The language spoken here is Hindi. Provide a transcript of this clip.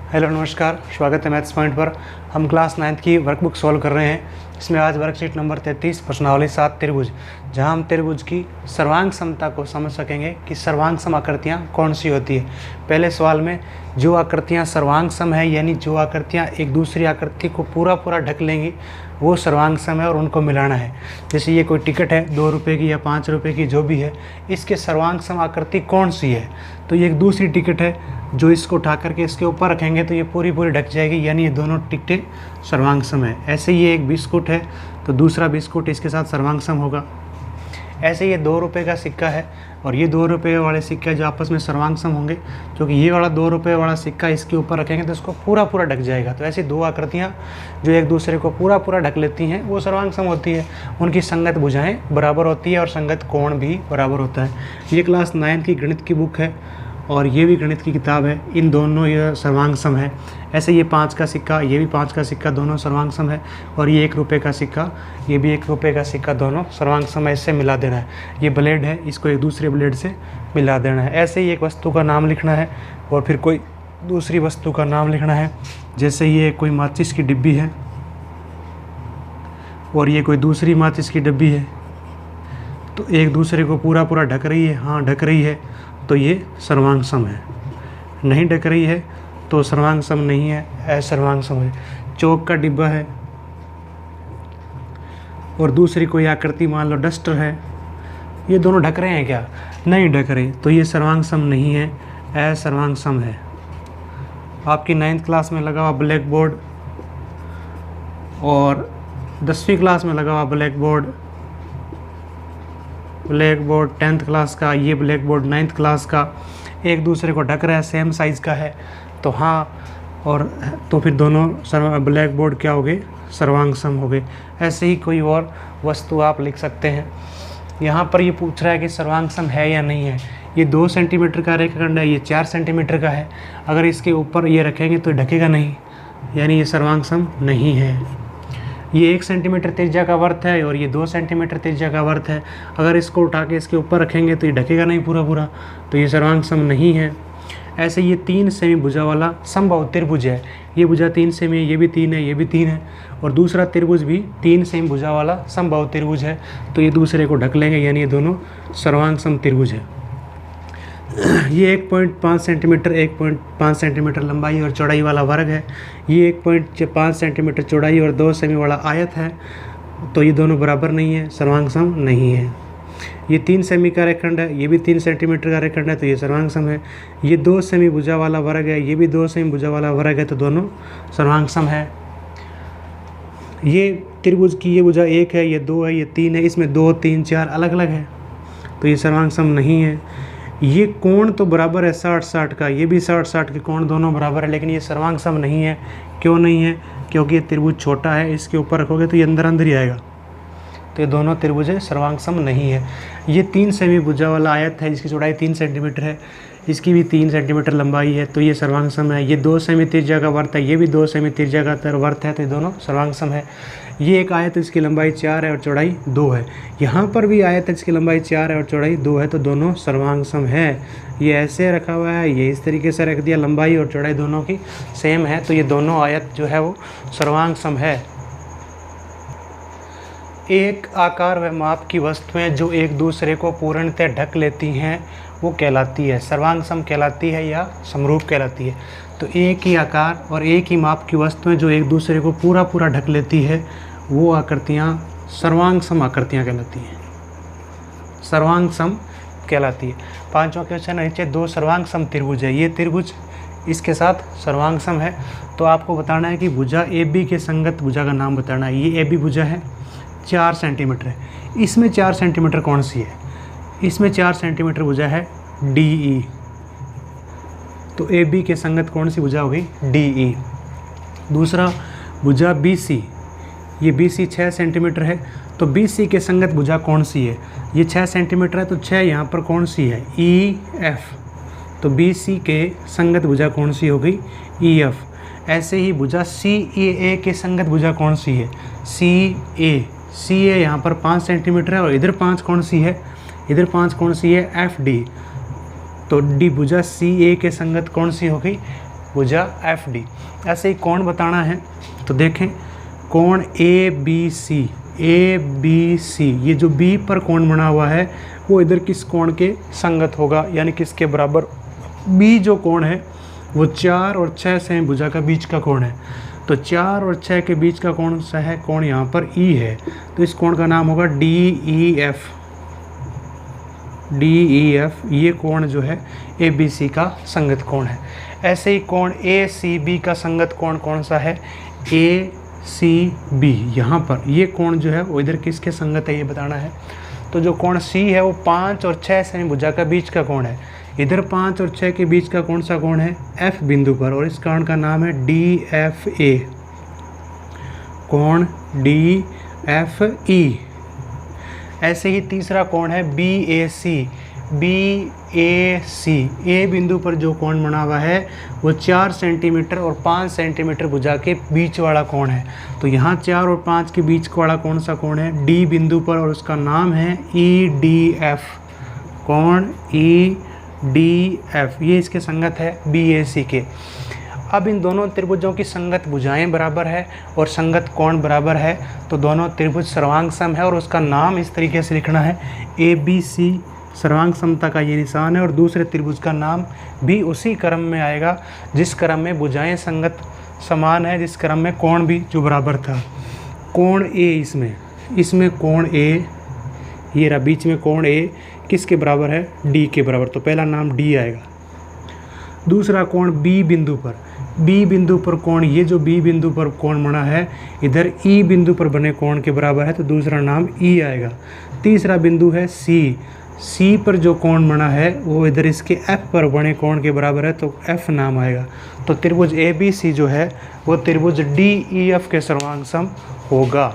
हेलो नमस्कार, स्वागत है मैथ्स पॉइंट पर। हम क्लास 9th की वर्कबुक सॉल्व कर रहे हैं। इसमें आज वर्कशीट नंबर 33 प्रश्नावली 7 त्रिभुज, जहां हम त्रिभुज की सर्वांग समता को समझ सकेंगे कि सर्वांग सम आकृतियाँ कौन सी होती है। पहले सवाल में जो आकृतियाँ सर्वांग सम है, यानी जो आकृतियाँ एक दूसरी आकृति को पूरा ढक लेंगी, वो सर्वांग सम है और उनको मिलाना है। जैसे ये कोई टिकट है 2 रुपये की या 5 रुपये की, जो भी है, इसके सर्वांग सम आकृति कौन सी है। तो ये एक दूसरी टिकट है, जो इसको उठा करके इसके ऊपर रखेंगे तो ये पूरी ढक जाएगी, यानी ये दोनों टिकटें सर्वांग सम है। ऐसे ही ये एक बिस्कुट है तो दूसरा बिस्कुट इसके साथ सर्वांग सम होगा। ऐसे ये 2 रुपये का सिक्का है और ये 2 रुपये वाले सिक्के जो आपस में सर्वांग सम होंगे, क्योंकि ये वाला 2 रुपये वाला सिक्का इसके ऊपर रखेंगे तो इसको पूरा ढक जाएगा। तो ऐसी दो आकृतियाँ जो एक दूसरे को पूरा ढक लेती हैं, वो सर्वांग सम होती है। उनकी संगत भुजाएं बराबर होती है और संगत कोण भी बराबर होता है। ये क्लास 9 की गणित की बुक है और ये भी गणित की किताब है। इन दोनों ये सर्वांग सम है। ऐसे ये 5 का सिक्का, ये भी 5 का सिक्का, दोनों सर्वांग सम है। और ये 1 रुपये का सिक्का, ये भी 1 रुपये का सिक्का, दोनों सर्वांग सम है। इससे मिला देना है। ये ब्लेड है, इसको एक दूसरे ब्लेड से मिला देना है। ऐसे ही एक वस्तु का नाम लिखना है और फिर कोई दूसरी वस्तु का नाम लिखना है। जैसे ये कोई माचिस की डिब्बी है और ये कोई दूसरी माचिस की डिब्बी है, तो एक दूसरे को पूरा ढक रही है। हाँ, ढक रही है तो ये सर्वांग सम है। नहीं ढक रही है तो सर्वांग सम नहीं है, असर्वांग सम है। चौक का डिब्बा है और दूसरी कोई आकृति, मान लो डस्टर है, ये दोनों ढक रहे हैं क्या? नहीं ढक रहे, तो ये सर्वांग सम नहीं है, असर्वांग सम है। आपकी 9th क्लास में लगा हुआ ब्लैक बोर्ड और 10वीं क्लास में लगा हुआ ब्लैक बोर्ड 10th क्लास का, ये ब्लैक बोर्ड 9th क्लास का, एक दूसरे को ढक रहा है, सेम साइज़ का है, तो हाँ, और तो फिर दोनों ब्लैक बोर्ड क्या हो गए? सर्वांग सम हो गए। ऐसे ही कोई और वस्तु आप लिख सकते हैं। यहाँ पर ये पूछ रहा है कि सर्वांग सम है या नहीं है। ये 2 सेंटीमीटर का रेखाखंड है, ये 4 सेंटीमीटर का है। अगर इसके ऊपर ये रखेंगे तो ढकेगा नहीं, यानी ये सर्वांग सम नहीं है। ये 1 सेंटीमीटर त्रिज्या का वृत्त है और ये 2 सेंटीमीटर त्रिज्या का वृत्त है। अगर इसको उठा के इसके ऊपर रखेंगे तो ये ढकेगा नहीं पूरा, तो ये सर्वांग सम नहीं है। ऐसे ये 3 सेमी भुजा वाला समबाहु त्रिभुज है। ये भुजा 3 सेमी है, ये भी 3 है, ये भी 3 है, और दूसरा त्रिभुज भी 3 सेमी भुजा वाला समबाहु त्रिभुज है। तो ये दूसरे को ढक लेंगे, यानी ये दोनों सर्वांग सम त्रिभुज है। ये 1.5 सेंटीमीटर 1.5 सेंटीमीटर लंबाई और चौड़ाई वाला वर्ग है। ये 1.5 सेंटीमीटर चौड़ाई और 2 सेमी वाला आयत है। तो ये दोनों बराबर नहीं है, सर्वांग सम नहीं है। ये 3 सेमी का रेखंड है, ये भी 3 सेंटीमीटर का रेखंड है, तो ये सर्वांग सम है। ये 2 सेमी भुजा वाला वर्ग है, ये भी 2 सेमी भुजा वाला वर्ग है, तो दोनों सर्वांग सम है। ये त्रिभुज की ये भुजा 1 है, ये 2 है, ये 3 है, इसमें 2, 3, 4 अलग अलग है, तो ये सर्वांग सम नहीं है। ये कोण तो बराबर है 60-60 का, ये भी 60-60 के कोण दोनों बराबर है, लेकिन ये सर्वांग सम नहीं है। क्यों नहीं है? क्योंकि ये त्रिभुज छोटा है, इसके ऊपर रखोगे तो ये अंदर ही आएगा, तो ये दोनों त्रिभुज सर्वांग सम नहीं है। ये 3 सेमी भुजा वाला आयत है, जिसकी चौड़ाई 3 सेंटीमीटर है, इसकी भी 3 सेंटीमीटर लंबाई है, तो ये सर्वांग सम है। ये 2 सेमी त्रिज्या का वृत्त है, ये भी 2 सेमी त्रिज्या का वृत्त है, तो ये दोनों सर्वांग सम है। ये एक आयत, इसकी लंबाई 4 है और चौड़ाई 2 है। यहाँ पर भी आयत है, इसकी लंबाई 4 है और चौड़ाई 2 है, तो दोनों सर्वांग सम है। ये ऐसे रखा हुआ है, ये इस तरीके से रख दिया, लंबाई और चौड़ाई दोनों की सेम है, तो ये दोनों आयत जो है वो सर्वांग सम है। एक आकार व माप की वस्तुएं जो एक दूसरे को पूर्णतः ढक लेती हैं, वो कहलाती है सर्वांग सम कहलाती है या समरूप कहलाती है। तो एक ही आकार और एक ही माप की वस्तुएं जो एक दूसरे को पूरा ढक लेती है, वो आकृतियाँ सर्वांग सम आकृतियाँ कहलाती हैं, सर्वांग सम कहलाती है। 5वां क्वेश्चन नीचे 2 सर्वांग सम त्रिभुज है। ये त्रिभुज इसके साथ सर्वांग सम है, तो आपको बताना है कि भुजा AB के संगत भुजा का नाम बताना है। ये AB भुजा है, 4 सेंटीमीटर है। इसमें 4 सेंटीमीटर कौन सी है? इसमें 4 सेंटीमीटर भुजा है DE, तो AB के संगत कौन सी भुजा होगी? DE। दूसरा भुजा BC, ये BC 6 सेंटीमीटर है, तो BC के संगत भुजा कौन सी है? ये 6 सेंटीमीटर है, तो 6 यहाँ पर कौन सी है? EF, तो BC के संगत भुजा कौन सी हो गई? EF। ऐसे ही भुजा CAA के संगत भुजा कौन सी है? CA यहाँ पर 5 सेंटीमीटर है और इधर 5 कौन सी है? इधर 5 कौन सी है? FD। तो D भुजा CA के संगत कौन सी हो गई? भुजा एफ डी। ऐसे ही कोण बताना है तो देखें कोण A B C, A B C, ये जो बी पर कोण बना हुआ है वो इधर किस कोण के संगत होगा, यानी किसके बराबर। बी जो कोण है वो 4 और 6 से भुजा का बीच का कोण है, तो 4 और 6 के बीच का कौन सा है कोण, यहाँ पर ई है, तो इस कोण का नाम होगा D E F. D E F ये कोण जो है ए बी सी का संगत कोण है। ऐसे ही कोण ए सी बी का संगत कोण कौन सा है, ए सी बी। यहाँ पर ये कोण जो है वो इधर किसके संगत है ये बताना है। तो जो कोण सी है वो 5 और 6 से भुजा का बीच का कोण है, इधर 5 और 6 के बीच का कौन सा कोण है, एफ बिंदु पर, और इस कोण का नाम है डी एफ ए, कोण डी एफ ई। ऐसे ही तीसरा कोण है बी ए सी, बी ए सी, ए बिंदु पर जो कोण बना हुआ है वो 4 सेंटीमीटर और 5 सेंटीमीटर भुजा के बीच वाला कोण है, तो यहाँ 4 और 5 के बीच वाला कौन सा कोण है, डी बिंदु पर, और उसका नाम है ई डी एफ, कोण ई डी एफ, ये इसके संगत है बी ए सी के। अब इन दोनों त्रिभुजों की संगत भुजाएं बराबर है और संगत कोण बराबर है, तो दोनों त्रिभुज सर्वांग सम है, और उसका नाम इस तरीके से लिखना है ए बी सी, सर्वांग समता का ये निशान है, और दूसरे त्रिभुज का नाम भी उसी क्रम में आएगा जिस क्रम में भुजाएं संगत समान है, जिस क्रम में कोण भी जो बराबर था। कोण ए, इसमें कोण ए, ये रहा बीच में कोण ए किसके बराबर है, डी के बराबर, तो पहला नाम डी आएगा। दूसरा कोण बी बिंदु पर, बी बिंदु पर कोण, ये जो बी बिंदु पर कोण बना है इधर ई बिंदु पर बने कोण के बराबर है, तो दूसरा नाम ई आएगा। तीसरा बिंदु है सी, सी पर जो कोण बना है वो इधर इसके एफ पर बने कोण के बराबर है, तो एफ नाम आएगा। तो त्रिभुज ए बी सी जो है वो त्रिभुज डी ई एफ के सर्वांग सम होगा।